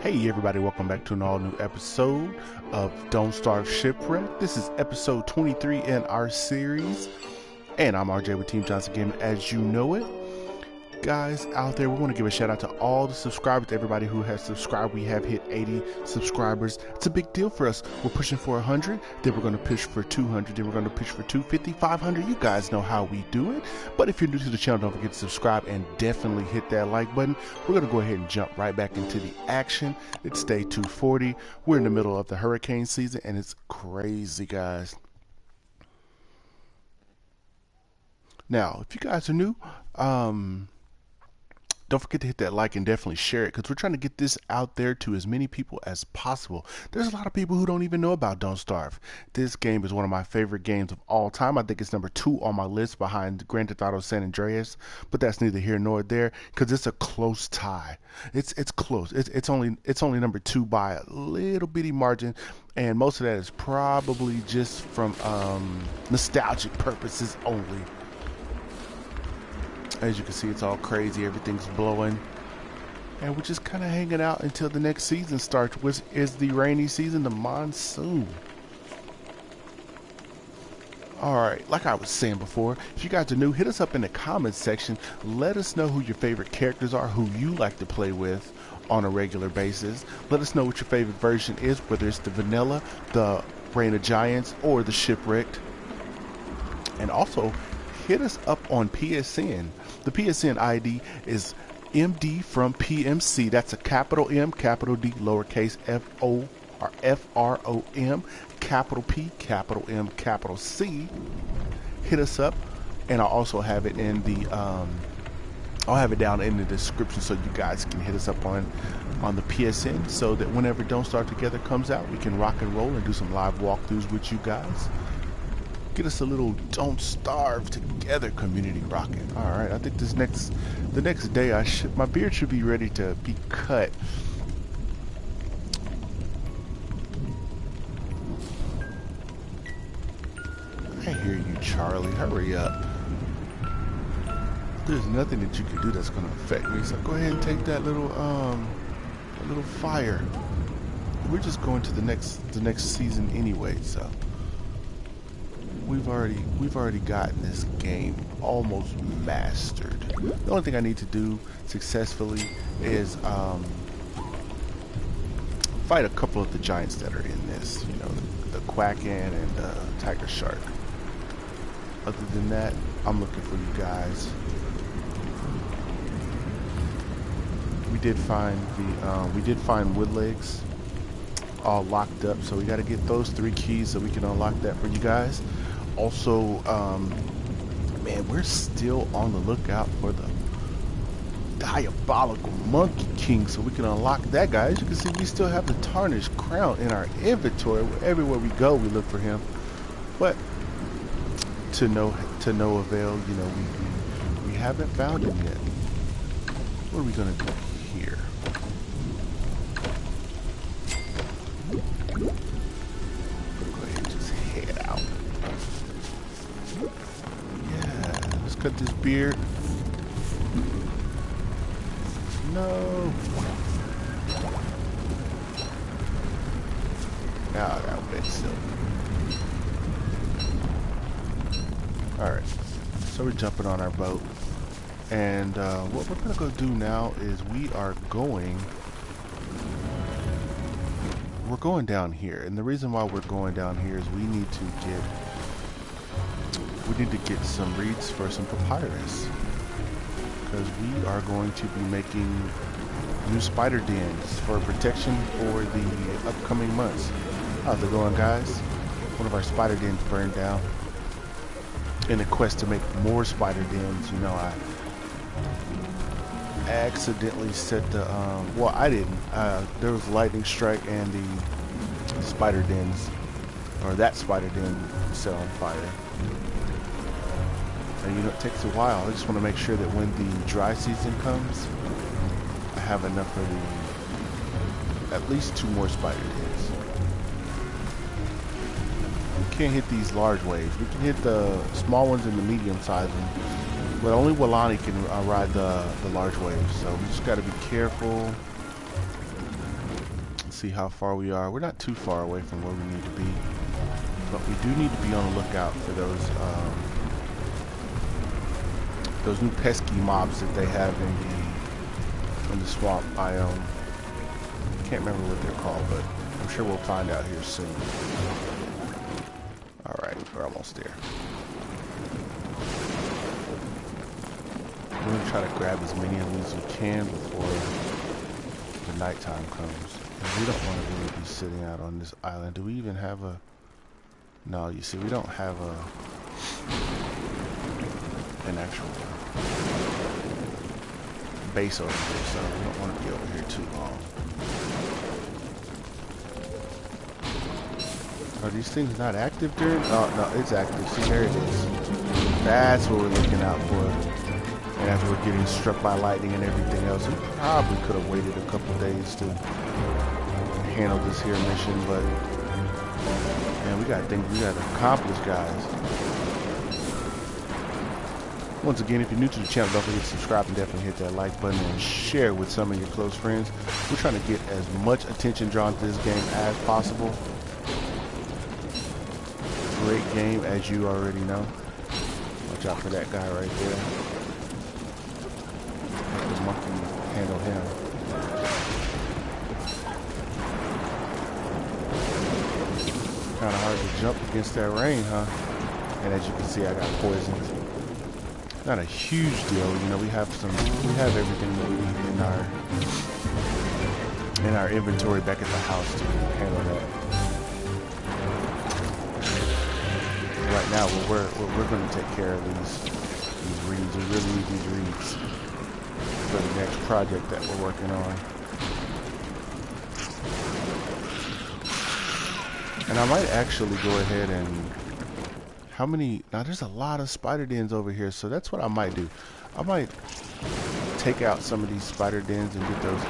Hey everybody, welcome back to an all new episode of Don't Starve Shipwrecked. This is episode 23 in our series, and I'm RJ with Team Johnson Gaming as you know it. Guys out there, we want to give a shout out to all the subscribers, to everybody who has subscribed. We have hit 80 subscribers. It's a big deal for us. We're pushing for 100, then we're going to push for 200, then we're going to push for 250, 500. You guys know how we do it. But if you're new to the channel, don't forget to subscribe and definitely hit that like button. We're going to go ahead and jump right back into the action. It's day 240. We're in the middle of the hurricane season, and it's crazy, guys. Now, if you guys are new, don't forget to hit that like and definitely share it, because we're trying to get this out there to as many people as possible. There's a lot of people who don't even know about Don't Starve. This game is one of my favorite games of all time. I think it's number 2 on my list behind Grand Theft Auto San Andreas, but that's neither here nor there because it's a close tie. It's close. It's only number 2 by a little bitty margin, and most of that is probably just from nostalgic purposes only. As you can see, it's all crazy, everything's blowing, and we're just kind of hanging out until the next season starts, which is the rainy season, the monsoon. Alright, like I was saying before, if you guys are new, hit us up in the comments section. Let us know who your favorite characters are, who you like to play with on a regular basis. Let us know what your favorite version is, whether it's the vanilla, the Reign of Giants, or the Shipwrecked. And also, hit us up on PSN. The PSN ID is MD from PMC. That's a capital M, capital D, lowercase FO or FROM, capital P, capital M, capital C. Hit us up, and I'll also have it in the I'll have it down in the description so you guys can hit us up on the PSN, so that whenever Don't Starve Together comes out, we can rock and roll and do some live walkthroughs with you guys. Get us a little Don't Starve Together community rocking. All right, I think the next day my beard should be ready to be cut. I hear you, Charlie. Hurry up. There's nothing that you can do that's going to affect me. So go ahead and take that little fire. We're just going to the next season anyway, so. We've already gotten this game almost mastered. The only thing I need to do successfully is fight a couple of the giants that are in this. You know, the Quacken and the Tiger Shark. Other than that, I'm looking for you guys. We did find Woodlegs all locked up, so we got to get those 3 keys so we can unlock that for you guys. Also, man, we're still on the lookout for the diabolical Monkey King, so we can unlock that guy. As you can see, we still have the tarnished crown in our inventory. Everywhere we go, we look for him, but to no avail. You know, we haven't found him yet. What are we gonna do here? Cut this beard. No. Now I got wet silk. Alright. So we're jumping on our boat. And what we're gonna go do now is we're going down here. And the reason why we're going down here is we need to get some reeds for some papyrus, because we are going to be making new spider dens for protection for the upcoming months. How's it going, guys? One of our spider dens burned down. In a quest to make more spider dens, you know, I accidentally set the well, I didn't. There was a lightning strike and the spider dens, or that spider den, set on fire. And you know, it takes a while. I just want to make sure that when the dry season comes, I have enough for at least 2 more spider dens. We can't hit these large waves. We can hit the small ones and the medium sized ones, but only Walani can ride the large waves. So we just got to be careful see how far we are. We're not too far away from where we need to be, but we do need to be on the lookout for those new pesky mobs that they have in the swamp biome. Can't remember what they're called, but I'm sure we'll find out here soon. All right, we're almost there. We're gonna try to grab as many of these as we can before the nighttime comes. And we don't want to really be sitting out on this island. Do we even have a... No, you see, we don't have an actual base over here, so we don't want to be over here too long. Are these things not active during? Oh, no, it's active. See, there it is. That's what we're looking out for. And as we're getting struck by lightning and everything else, we probably could have waited a couple days to handle this here mission, but man, we got things we got to accomplish, guys. Once again, if you're new to the channel, don't forget to subscribe and definitely hit that like button and share with some of your close friends. We're trying to get as much attention drawn to this game as possible. Great game, as you already know. Watch out for that guy right there. The monkey handle him. Kind of hard to jump against that rain, huh? And as you can see, I got poisoned. Not a huge deal, you know. We have everything that we need in our inventory back at the house to handle that. Right now, we're going to take care of these reeds. We really need these reeds for the next project that we're working on. And I might actually go ahead and... How many... Now, there's a lot of spider dens over here, so that's what I might do. I might take out some of these spider dens and get those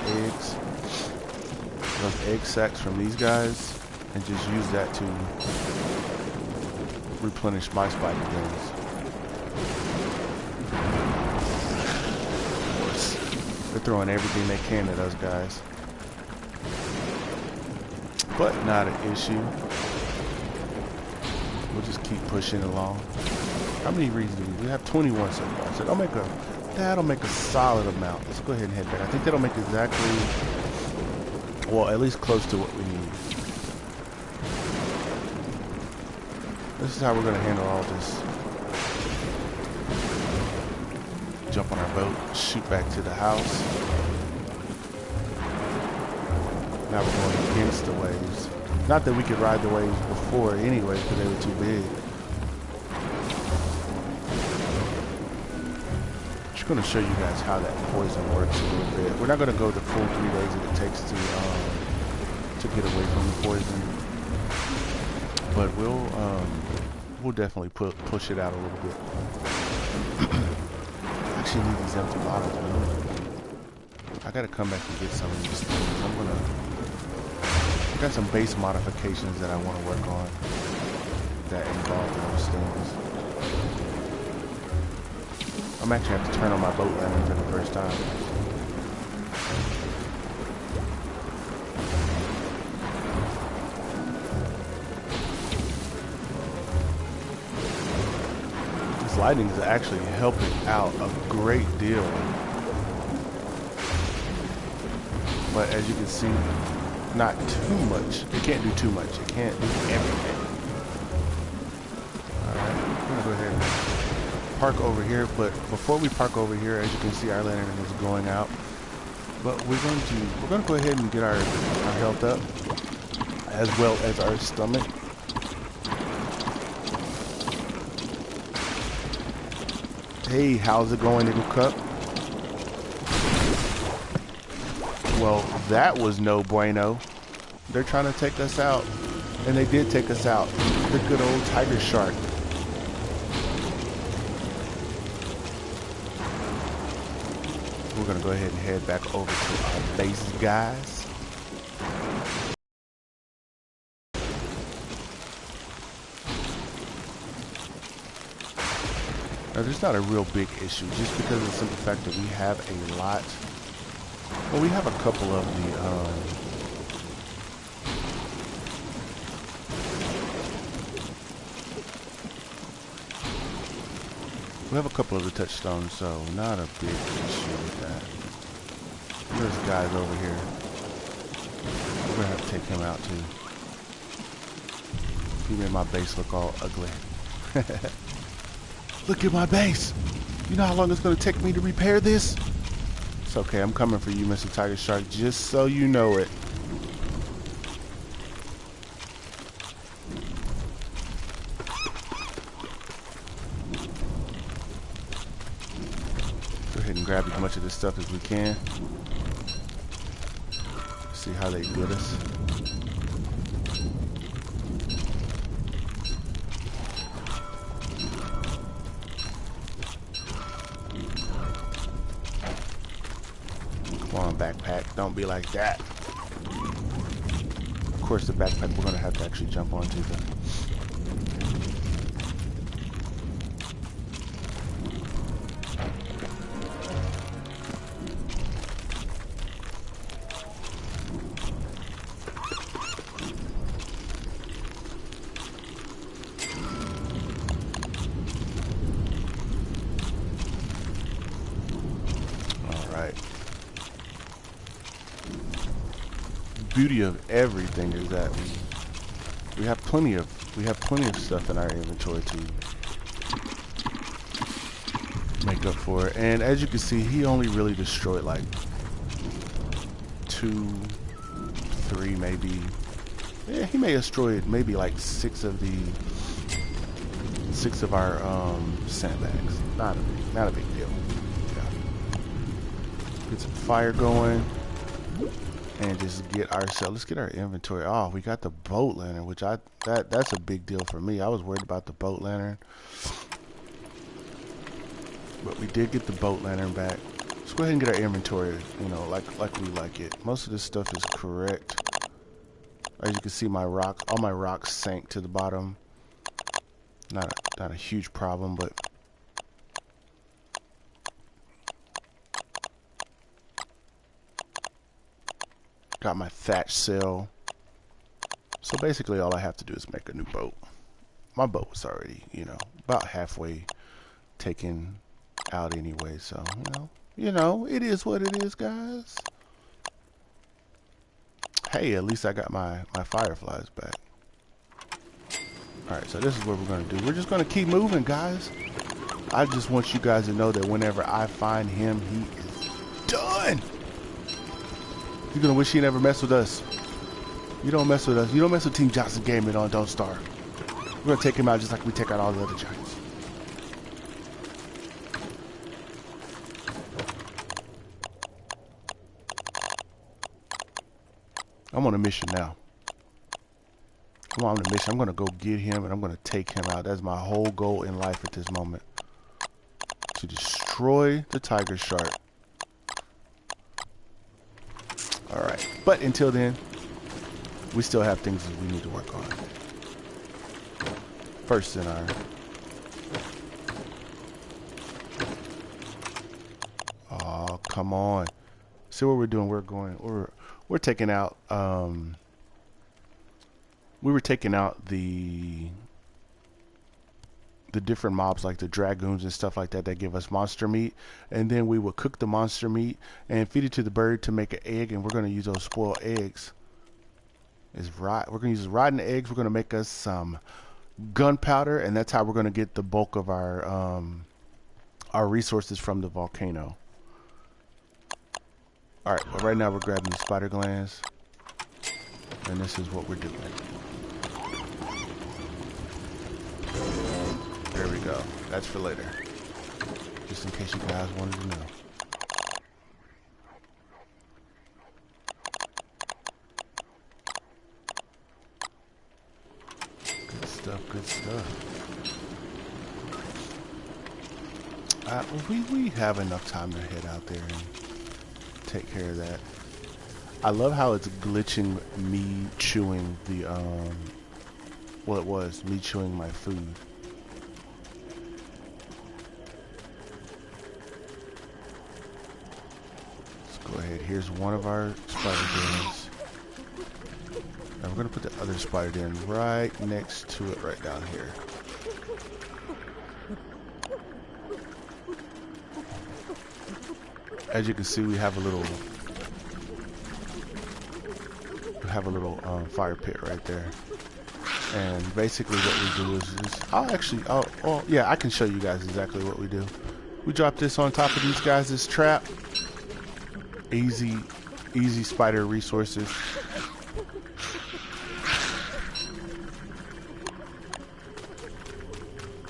egg sacs from these guys, and just use that to replenish my spider dens. Of course, they're throwing everything they can at us, guys. But not an issue. We'll just keep pushing along. How many reeds do we? We have 21 so far. So that'll make a solid amount. Let's go ahead and head back. I think that'll make exactly, well, at least close to what we need. This is how we're going to handle all this. Jump on our boat, shoot back to the house. Now we're going against the waves. Not that we could ride the waves before anyway, because they were too big. Just going to show you guys how that poison works a little bit. We're not going to go the full 3 days that it takes to get away from the poison, but we'll definitely push it out a little bit. I actually need these empty bottles, man. I got to come back and get some of these things. I got some base modifications that I want to work on that involve those things. I'm actually have to turn on my boat landing for the first time. This lighting is actually helping out a great deal. But as you can see, not too much. It can't do too much. It can't do everything. Alright, I'm gonna go ahead and park over here, but before we park over here, as you can see, our lantern is going out. But we're gonna go ahead and get our health up, as well as our stomach. Hey, how's it going, Eagle Cup? Well, that was no bueno. They're trying to take us out. And they did take us out. The good old tiger shark. We're going to go ahead and head back over to our base, guys. Now, there's not a real big issue, just because of the simple fact that we have a lot. Well, we have a couple of We have a couple of the touchstones, so not a big issue with that. There's guys over here. We're gonna have to take him out too. He made my base look all ugly. Look at my base! You know how long it's gonna take me to repair this? It's okay, I'm coming for you, Mr. Tiger Shark, just so you know it. Go ahead and grab as much of this stuff as we can. See how they get us. Come on, backpack. Don't be like that. Of course, the backpack we're going to have to actually jump onto. Beauty of everything is that we have plenty of stuff in our inventory to make up for it. And as you can see, he only really destroyed like 2, 3 maybe. Yeah, he may have destroyed maybe like 6 of our sandbags. Not a big deal. Yeah. Get some fire going. And just get ourselves, let's get our inventory. Oh, we got the boat lantern, which that's a big deal for me. I was worried about the boat lantern, but we did get the boat lantern back. Let's go ahead and get our inventory, you know, like we like it. Most of this stuff is correct. As you can see, all my rocks sank to the bottom. Not a huge problem, but got my thatch sail. So basically all I have to do is make a new boat. My boat was already, you know, about halfway taken out anyway, so you know, it is what it is, guys. Hey, at least I got my fireflies back. Alright, so this is what we're gonna do. We're just gonna keep moving, guys. I just want you guys to know that whenever I find him, he is done. You're gonna wish he never messed with us. You don't mess with us. You don't mess with Team Johnson Gaming on Don't Starve. We're gonna take him out just like we take out all the other giants. I'm on a mission now. I'm on a mission. I'm gonna go get him and I'm gonna take him out. That's my whole goal in life at this moment. To destroy the tiger shark. Alright, but until then, we still have things that we need to work on. First in our... Oh, come on. See what we're doing? We're taking out, we were taking out the different mobs like the dragoons and stuff like that give us monster meat, and then we will cook the monster meat and feed it to the bird to make an egg, and we're going to use those spoiled eggs. We're going to use rotten eggs. We're going to make us some gunpowder, and that's how we're going to get the bulk of our resources from the volcano. Alright, but right now we're grabbing the spider glands, and this is what we're doing. There we go. That's for later. Just in case you guys wanted to know. Good stuff, good stuff. We have enough time to head out there and take care of that. I love how it's glitching me chewing the, well, it was me chewing my food. Go ahead. Here's one of our spider dens. And we're going to put the other spider den right next to it right down here. As you can see, we have a little fire pit right there. And basically what we do is just, yeah, I can show you guys exactly what we do. We drop this on top of these guys, this trap. Easy spider resources.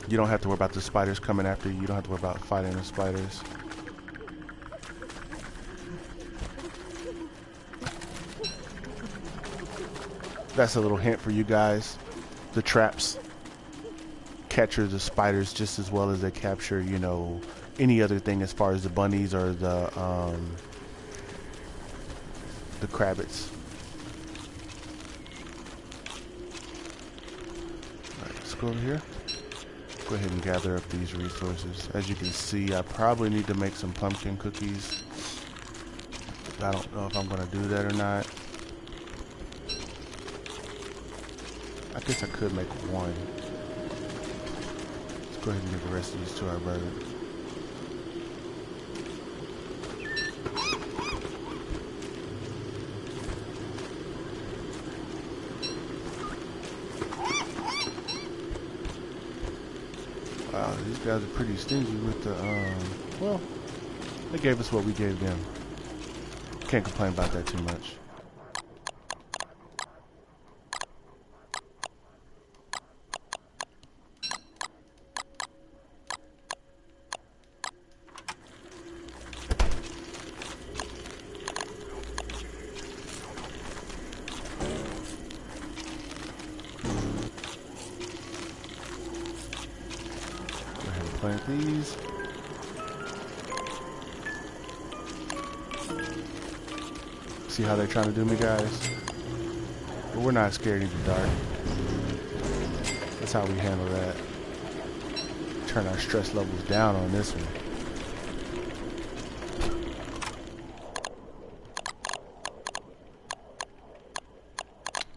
You don't have to worry about the spiders coming after you. You don't have to worry about fighting the spiders. That's a little hint for you guys. The traps capture the spiders just as well as they capture, you know, any other thing as far as the bunnies or the crabbits. Alright, let's go over here. Go ahead and gather up these resources. As you can see, I probably need to make some pumpkin cookies. I don't know if I'm going to do that or not. I guess I could make one. Let's go ahead and give the rest of these to our bird. Wow, these guys are pretty stingy with the, well, they gave us what we gave them. Can't complain about that too much. Plant these. See how they're trying to do me, guys? But we're not scared in the dark. That's how we handle that. Turn our stress levels down on this one.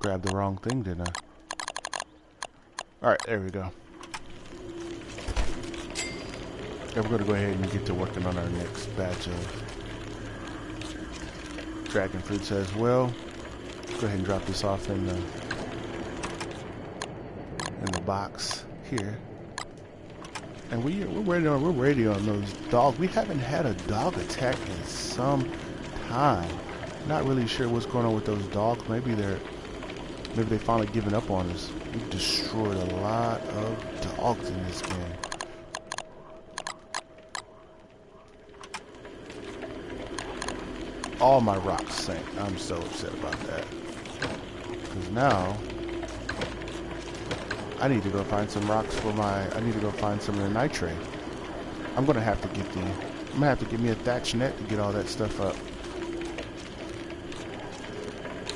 Grabbed the wrong thing, didn't I? Alright, there we go. Yeah, we're going to go ahead and get to working on our next batch of dragon fruits as well. Go ahead and drop this off in the box here. And we're ready on those dogs. We haven't had a dog attack in some time. Not really sure what's going on with those dogs. Maybe they finally given up on us. We've destroyed a lot of dogs in this game. All my rocks sank. I'm so upset about that. Because now I need to go find some rocks for I need to go find some of the nitrate. I'm gonna have to get me a thatch net to get all that stuff up.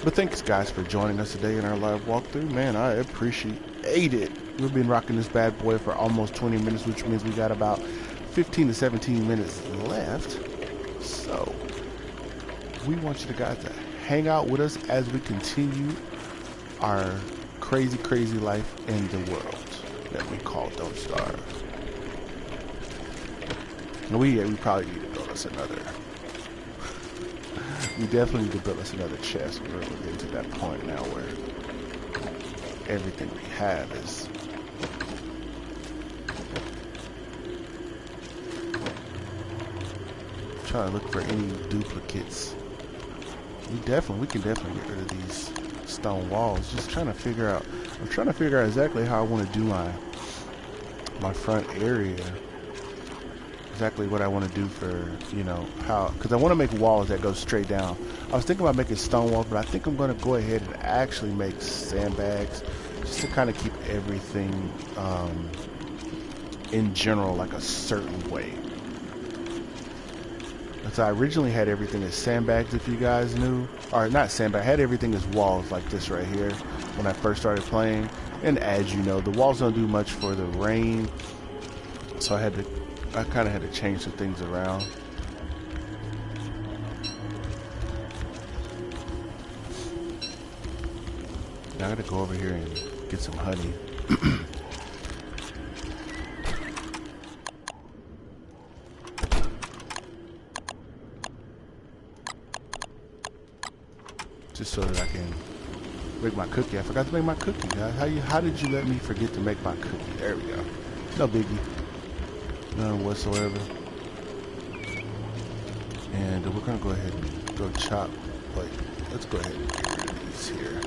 But thanks guys for joining us today in our live walkthrough. Man, I appreciate it. We've been rocking this bad boy for almost 20 minutes, which means we got about 15 to 17 minutes left. So we want you guys to hang out with us as we continue our crazy, crazy life in the world that we call Don't Starve. And we probably need to build us another. We definitely need to build us another chest. We're getting to that point now where everything we have is trying to look for any duplicates. We can definitely get rid of these stone walls. I'm trying to figure out exactly how I want to do my front area. Exactly what I want to do for, you know, because I want to make walls that go straight down. I was thinking about making stone walls, but I think I'm going to go ahead and actually make sandbags just to kind of keep everything in general like a certain way. So I originally had everything as sandbags, if you guys knew. Or not sandbags, I had everything as walls like this right here when I first started playing. And as you know, the walls don't do much for the rain. So I kind of had to change some things around. Now I gotta go over here and get some honey. just so that I can make my cookie. I forgot to make my cookie, guys. How did you let me forget to make my cookie? There we go. No biggie. None whatsoever. And we're gonna go ahead and go chop. Wait, let's go ahead and get rid of these here.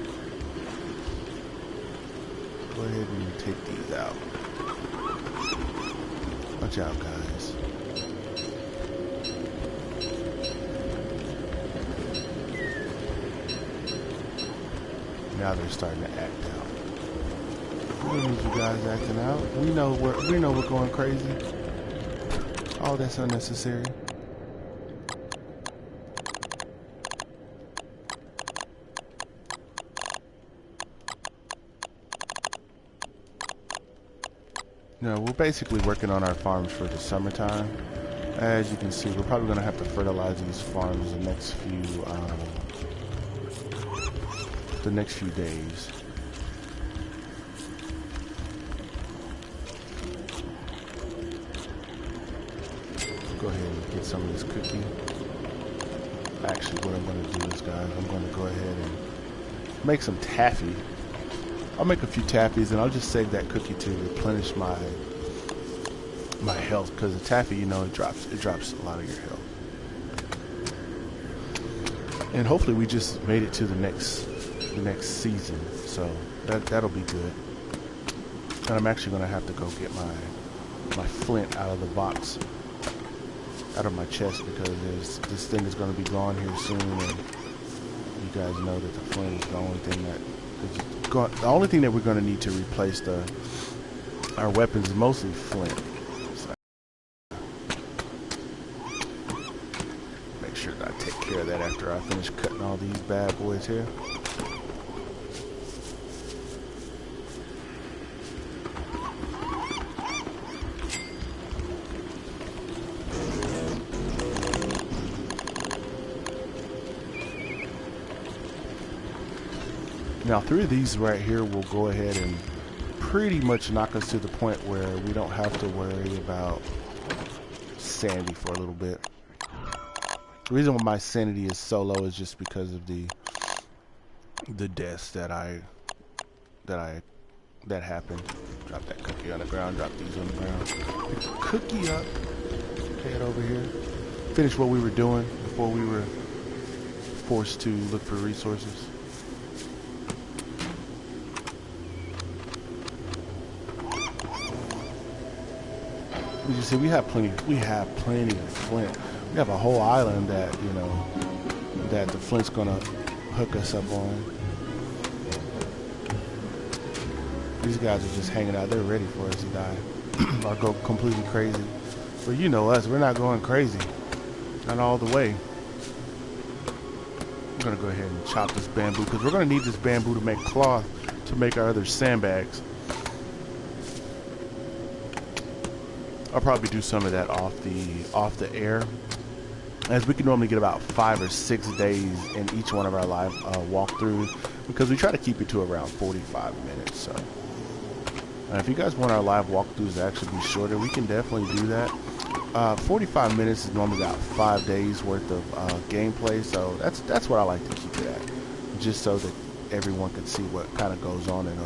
Go ahead and take these out. Watch out, guys. Now they're starting to act out. We don't need you guys acting out. We know we're going crazy. All that's unnecessary. No, we're basically working on our farms for the summertime. As you can see, we're probably going to have to fertilize these farms the next few days. Go ahead and get some of this cookie. Actually, what I'm going to do is, guys, I'm going to go ahead and make some taffy. I'll make a few taffies and I'll just save that cookie to replenish my health, because the taffy, you know, it drops a lot of your health. And hopefully we just made it to the next season, so that'll be good. And I'm actually gonna have to go get my flint out of the box, out of my chest, because this thing is gonna be gone here soon, and you guys know that the flint is the only thing that we're gonna need to replace our weapons is mostly flint. So make sure that I take care of that after I finish cutting all these bad boys here. Now, 3 of these right here will go ahead and pretty much knock us to the point where we don't have to worry about sanity for a little bit. The reason why my sanity is so low is just because of the deaths that happened. Drop that cookie on the ground. Drop these on the ground. Pick the cookie up. Head over here. Finish what we were doing before we were forced to look for resources. As you see, we have plenty of flint. We have a whole island that, you know, that the flint's gonna hook us up on. These guys are just hanging out. They're ready for us to die or go completely crazy. But you know us, we're not going crazy. Not all the way. I'm gonna go ahead and chop this bamboo, because we're gonna need this bamboo to make cloth to make our other sandbags. I'll probably do some of that off the air, as we can normally get about 5 or 6 days in each one of our live walkthroughs, because we try to keep it to around 45 minutes. So if you guys want our live walkthroughs to actually be shorter, we can definitely do that. 45 minutes is normally about 5 days worth of gameplay, so that's what I like to keep it at, just so that everyone can see what kind of goes on in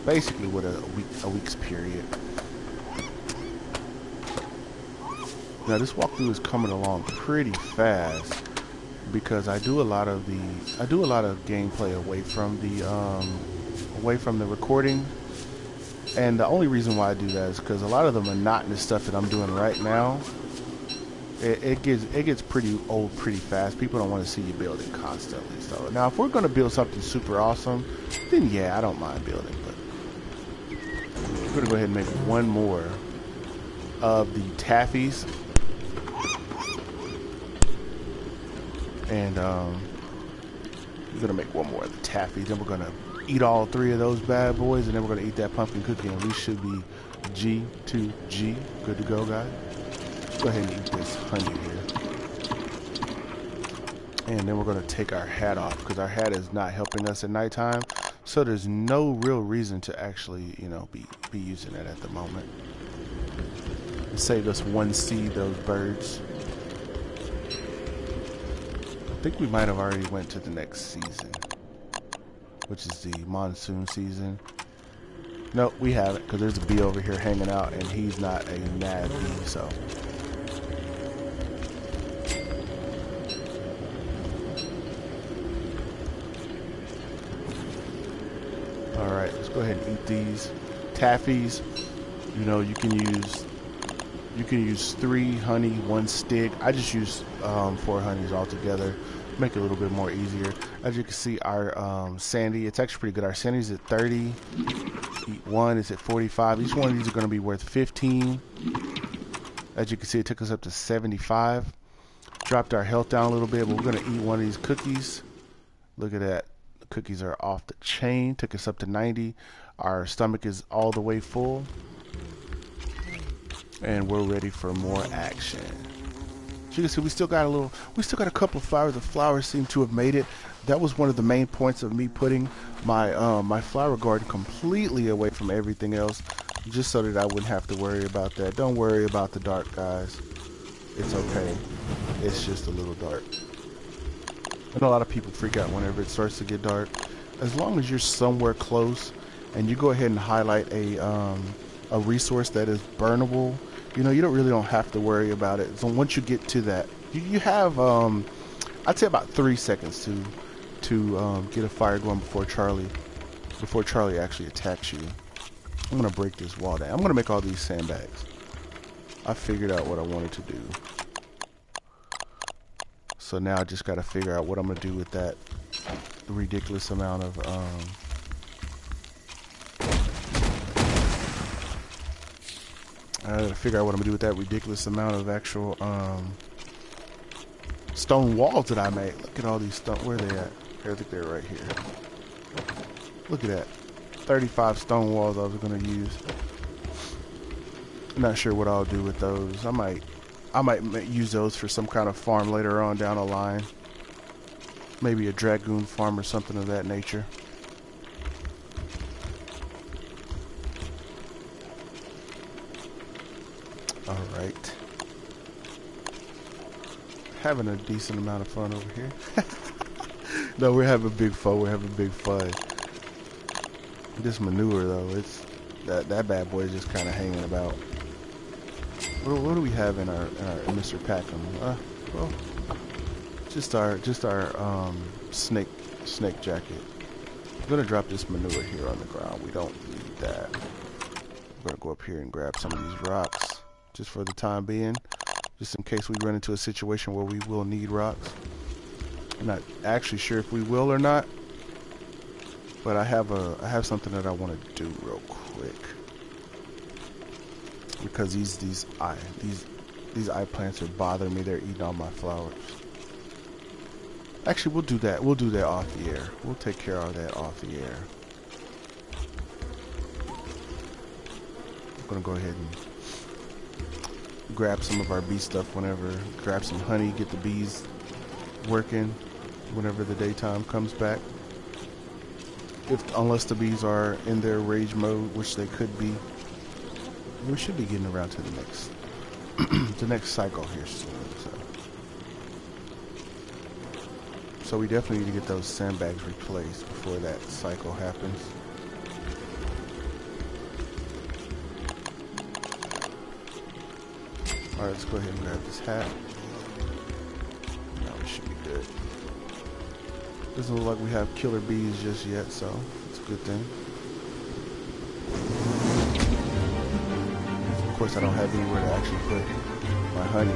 basically with a week's period. Now this walkthrough is coming along pretty fast, because I do a lot of gameplay away from the recording, and the only reason why I do that is because a lot of the monotonous stuff that I'm doing right now, it gets pretty old pretty fast. People don't want to see you building constantly. So now if we're going to build something super awesome, then yeah, I don't mind building. But we're going to go ahead and make one more of the taffies. And we're gonna make one more of the taffy. Then we're gonna eat all 3 of those bad boys, and then we're gonna eat that pumpkin cookie, and we should be G2G, good to go, guys. Let's go ahead and eat this honey here, and then we're gonna take our hat off, because our hat is not helping us at nighttime. So there's no real reason to actually, you know, be using it at the moment. It saved us 1 seed, those birds. I think we might have already went to the next season. which is the monsoon season. Nope, we haven't, because there's a bee over here hanging out, and he's not a mad bee, so. Alright, let's go ahead and eat these. Taffies, you know, you can use 3 honey, 1 stick. I just use 4 honeys altogether. Make it a little bit more easier. As you can see, our sandy, it's actually pretty good. Our sandy's at 30. Eat 1 is at 45. Each one of these are going to be worth 15. As you can see, it took us up to 75. Dropped our health down a little bit, but we're going to eat one of these cookies. Look at that. The cookies are off the chain. Took us up to 90. Our stomach is all the way full. And we're ready for more action. As you can see, we still got a couple of flowers. The flowers seem to have made it. That was one of the main points of me putting my my flower garden completely away from everything else, just so that I wouldn't have to worry about that. Don't worry about the dark, guys. It's okay. It's just a little dark. I know a lot of people freak out whenever it starts to get dark. As long as you're somewhere close and you go ahead and highlight a resource that is burnable, you know, you don't have to worry about it. So once you get to that, you have I'd say about 3 seconds to get a fire going before Charlie actually attacks you. I'm gonna break this wall down. I'm gonna make all these sandbags. I figured out what I wanted to do. So now I just gotta figure out what I'm gonna do with that ridiculous amount of I gotta figure out what I'm gonna do with that ridiculous amount of actual stone walls that I made. Look at all these stone. Where are they at? I think they're right here. Look at that. 35 stone walls I was gonna use. I'm not sure what I'll do with those. I might use those for some kind of farm later on down the line. Maybe a dragoon farm or something of that nature. Alright. Having a decent amount of fun over here. No, we're having big fun. We're having big fun. This manure, though, it's that bad boy is just kind of hanging about. What do we have in our Mr. Packham? Well, just our snake jacket. I'm gonna drop this manure here on the ground. We don't need that. We're gonna go up here and grab some of these rocks, just for the time being, just in case we run into a situation where we will need rocks. I'm not actually sure if we will or not, but I have something that I want to do real quick, because these eye plants are bothering me. They're eating all my flowers. Actually, we'll do that. We'll do that off the air. We'll take care of that off the air. I'm gonna go ahead and grab some of our bee stuff whenever. Grab some honey. Get the bees working whenever the daytime comes back. Unless the bees are in their rage mode, which they could be. We should be getting around to the next the next cycle here soon. So we definitely need to get those sandbags replaced before that cycle happens. Alright, let's go ahead and grab this hat. Now we should be good. Doesn't look like we have killer bees just yet, so it's a good thing. Of course, I don't have anywhere to actually put my honey.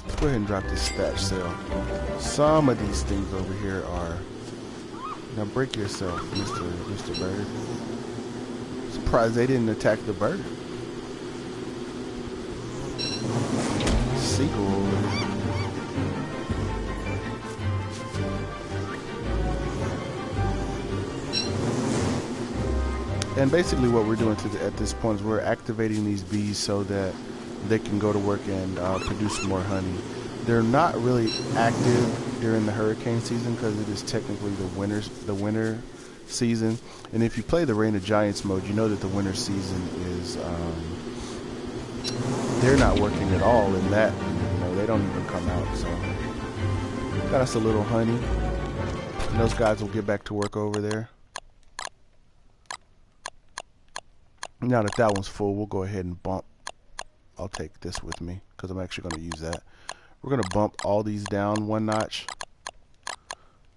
Let's go ahead and drop this thatch cell. Some of these things over here are... Now break yourself, Mr. Bird. Surprised they didn't attack the bird. Seagull. And basically what we're doing at this point is we're activating these bees so that they can go to work and produce more honey. They're not really active during the hurricane season because it is technically the winter season. And if you play the Reign of Giants mode, you know that the winter season is they're not working at all in that. You know, they don't even come out. So Got us a little honey. And those guys will get back to work over there. Now that that one's full, we'll go ahead and bump. I'll take this with me because I'm actually going to use that. We're going to bump all these down one notch.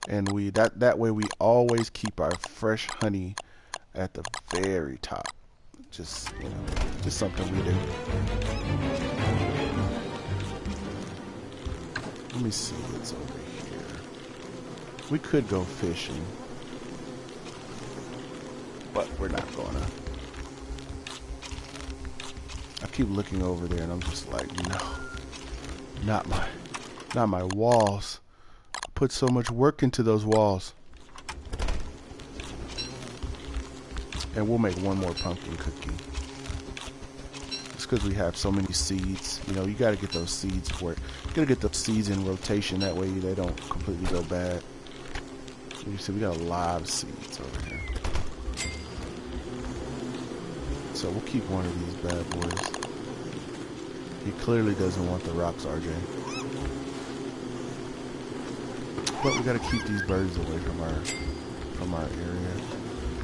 And that way we always keep our fresh honey at the very top. Just, you know, just something we do. Let me see what's over here. We could go fishing, but we're not gonna. I keep looking over there and I'm just like, no, not my walls. Put so much work into those walls. And we'll make one more pumpkin cookie. Just because we have so many seeds. You know, you got to get those seeds for it. You got to get the seeds in rotation. That way they don't completely go bad. You see, we got a lot of seeds over here. So we'll keep one of these bad boys. He clearly doesn't want the rocks, RJ. But we got to keep these birds away from our area,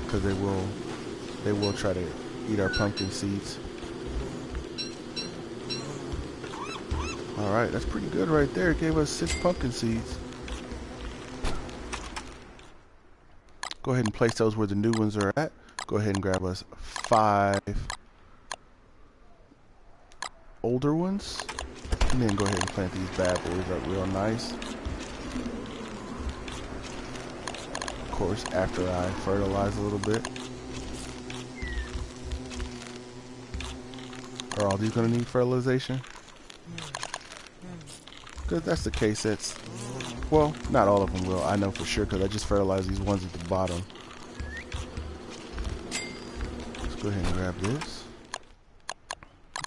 because they will try to eat our pumpkin seeds. All right, that's pretty good right there. It gave us 6 pumpkin seeds. Go ahead and place those where the new ones are at. Go ahead and grab us 5 older ones, and then go ahead and plant these bad boys up real nice. Of course, after I fertilize a little bit. Are all these going to need fertilization? Because if that's the case, that's, well, not all of them will. I know for sure because I just fertilized these ones at the bottom. Let's go ahead and grab this.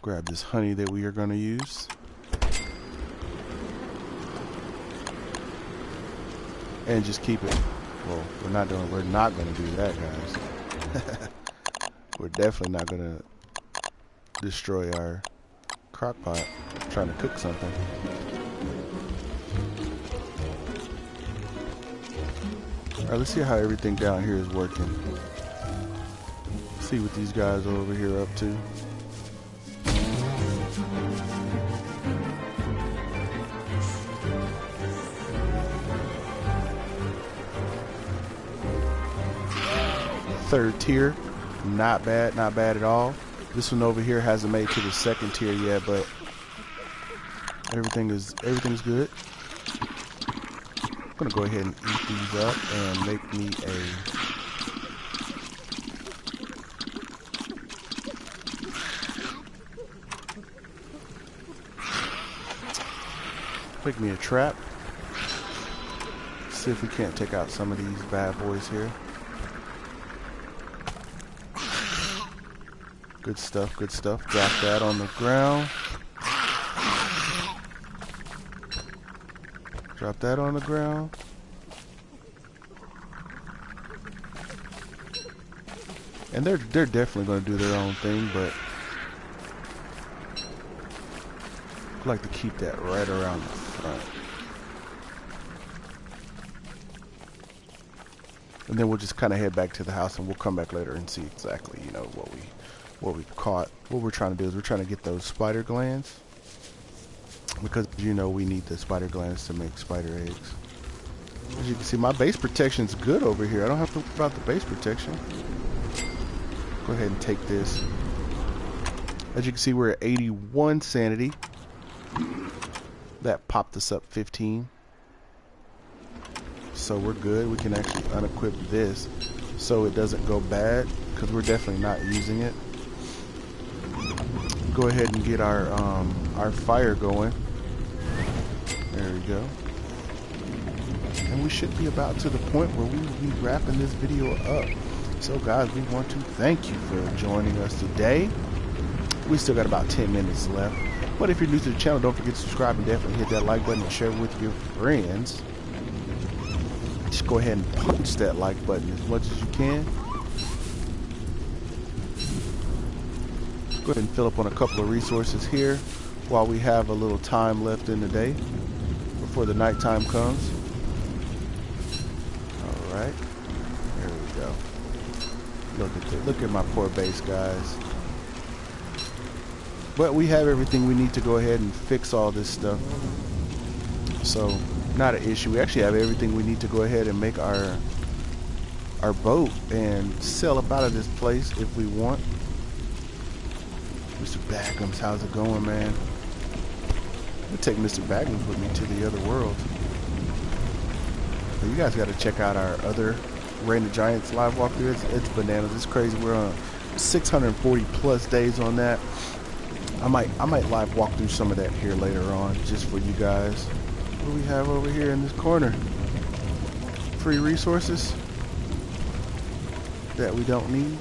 Grab this honey that we are going to use. And just keep it. Well, we're not going to do that, guys. We're definitely not going to destroy our crock pot trying to cook something. Alright, let's see how everything down here is working. See what these guys over here are up to. Third tier, not bad at all. This one over here hasn't made to the second tier yet, but everything's good. I'm gonna go ahead and eat these up and make me a trap. See if we can't take out some of these bad boys here. Good stuff, good stuff. Drop that on the ground. Drop that on the ground. And they're definitely going to do their own thing, but I'd like to keep that right around the front. And then we'll just kind of head back to the house, and we'll come back later and see exactly, you know, what we caught. What we're trying to do is we're trying to get those spider glands, because you know we need the spider glands to make spider eggs. As you can see, my base protection's good over here. I don't have to worry about the base protection. Go ahead and take this. As you can see, we're at 81 sanity. That popped us up 15. So we're good. We can actually unequip this so it doesn't go bad, because we're definitely not using it. Go ahead and get our fire going. There we go. And we should be about to the point where we will be wrapping this video up. So guys, we want to thank you for joining us today. We still got about 10 minutes left. But if you're new to the channel, don't forget to subscribe and definitely hit that like button and share it with your friends. Just go ahead and punch that like button as much as you can. Go ahead and fill up on a couple of resources here while we have a little time left in the day before before the nighttime comes. All right, there we go. Look at my poor base, guys. But we have everything we need to go ahead and fix all this stuff. So not an issue. We actually have everything we need to go ahead and make our boat and sail up out of this place if we want. Mr. Bagums, how's it going, man? I'm gonna take Mr. Bagums with me to the other world. But you guys got to check out our other Reign of Giants live walkthrough. It's bananas. It's crazy. We're on 640 plus days on that. I might live walk through some of that here later on, just for you guys. What do we have over here in this corner? Free resources that we don't need.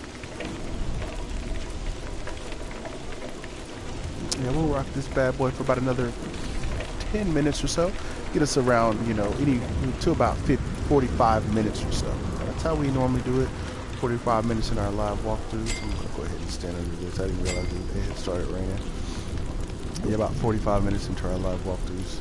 Yeah, we'll rock this bad boy for about another 10 minutes or so. Get us around, you know, to about 45 minutes or so. That's how we normally do it. 45 minutes in our live walkthroughs. I'm gonna go ahead and stand under this. I didn't realize it had started raining. Yeah, about 45 minutes into our live walkthroughs.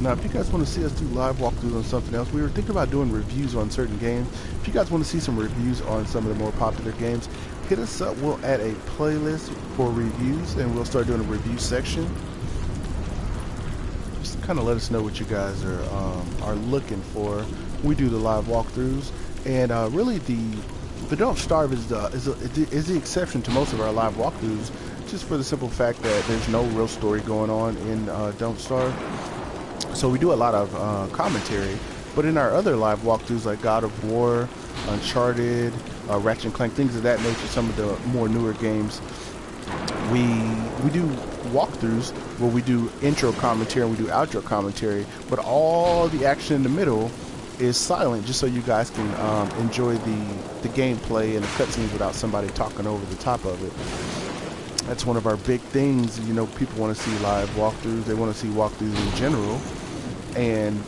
Now, if you guys want to see us do live walkthroughs on something else, we were thinking about doing reviews on certain games. If you guys want to see some reviews on some of the more popular games, hit us up. We'll add a playlist for reviews, and we'll start doing a review section. Just kind of let us know what you guys are looking for. We do the live walkthroughs, and really the Don't Starve is the exception to most of our live walkthroughs, just for the simple fact that there's no real story going on in Don't Starve. So we do a lot of commentary, but in our other live walkthroughs like God of War, Uncharted, Ratchet & Clank, things of that nature, some of the more newer games, we do walkthroughs where we do intro commentary and we do outro commentary, but all the action in the middle is silent, just so you guys can enjoy the gameplay and the cutscenes without somebody talking over the top of it. That's one of our big things. You know, people want to see live walkthroughs. They want to see walkthroughs in general, and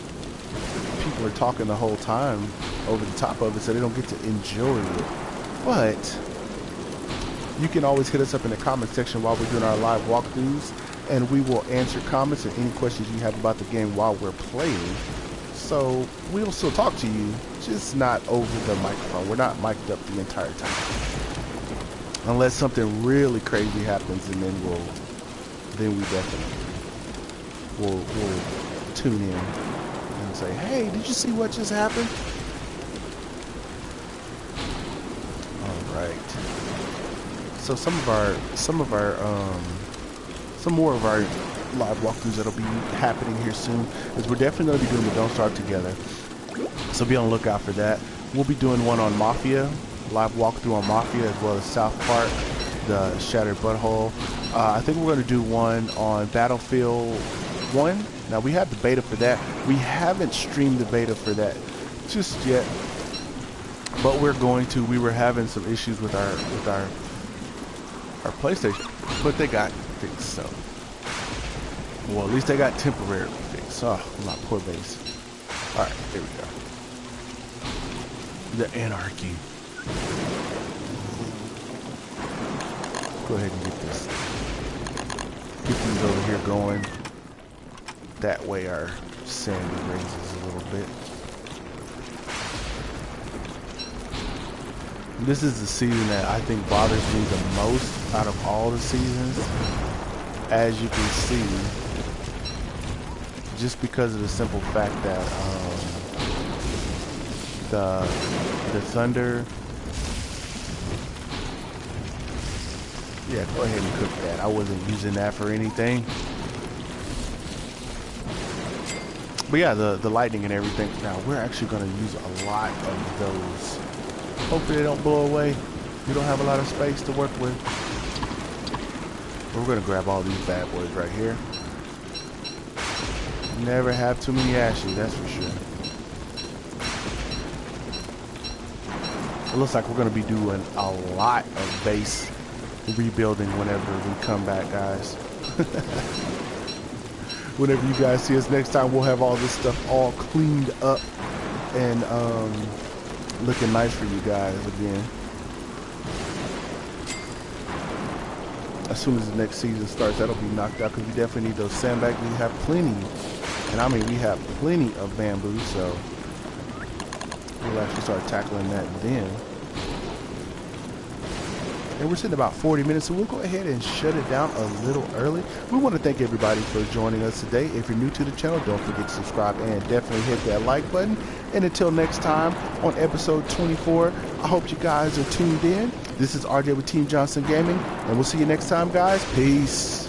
people are talking the whole time over the top of it, so they don't get to enjoy it. But you can always hit us up in the comment section while we're doing our live walkthroughs, and we will answer comments and any questions you have about the game while we're playing. So we'll still talk to you, just not over the microphone. We're not mic'd up the entire time, unless something really crazy happens, and then we definitely will tune in and say, hey, did you see what just happened? All right. So some more of our live walkthroughs that'll be happening here soon is we're definitely going to be doing the Don't Starve together. So be on the lookout for that. We'll be doing one on Mafia, live walkthrough on Mafia, as well as South Park, the Shattered Butthole. I think we're going to do one on Battlefield 1. Now, we have the beta for that. We haven't streamed the beta for that just yet, but we're going to. We were having some issues with our PlayStation, but they got fixed. So, well, at least they got temporarily fixed. Oh, my poor base. All right, there we go. The anarchy. Go ahead and get these over here going. That way our sandy raises a little bit. This is the season that I think bothers me the most out of all the seasons, as you can see, just because of the simple fact that the thunder. Yeah, go ahead and cook that. I wasn't using that for anything. But yeah, the lightning and everything. Now, we're actually going to use a lot of those. Hopefully they don't blow away. We don't have a lot of space to work with. We're going to grab all these bad boys right here. Never have too many ashes, that's for sure. It looks like we're going to be doing a lot of base rebuilding whenever we come back, guys. Whenever you guys see us next time, we'll have all this stuff all cleaned up and looking nice for you guys again. as soon as the next season starts, that'll be knocked out because we definitely need those sandbags. We have plenty, and I mean we have plenty of bamboo, so we'll actually start tackling that then. And we're sitting about 40 minutes, so we'll go ahead and shut it down a little early. We want to thank everybody for joining us today. If you're new to the channel, don't forget to subscribe and definitely hit that like button. And until next time on episode 24, I hope you guys are tuned in. This is RJ with Team Johnson Gaming, and we'll see you next time, guys. Peace.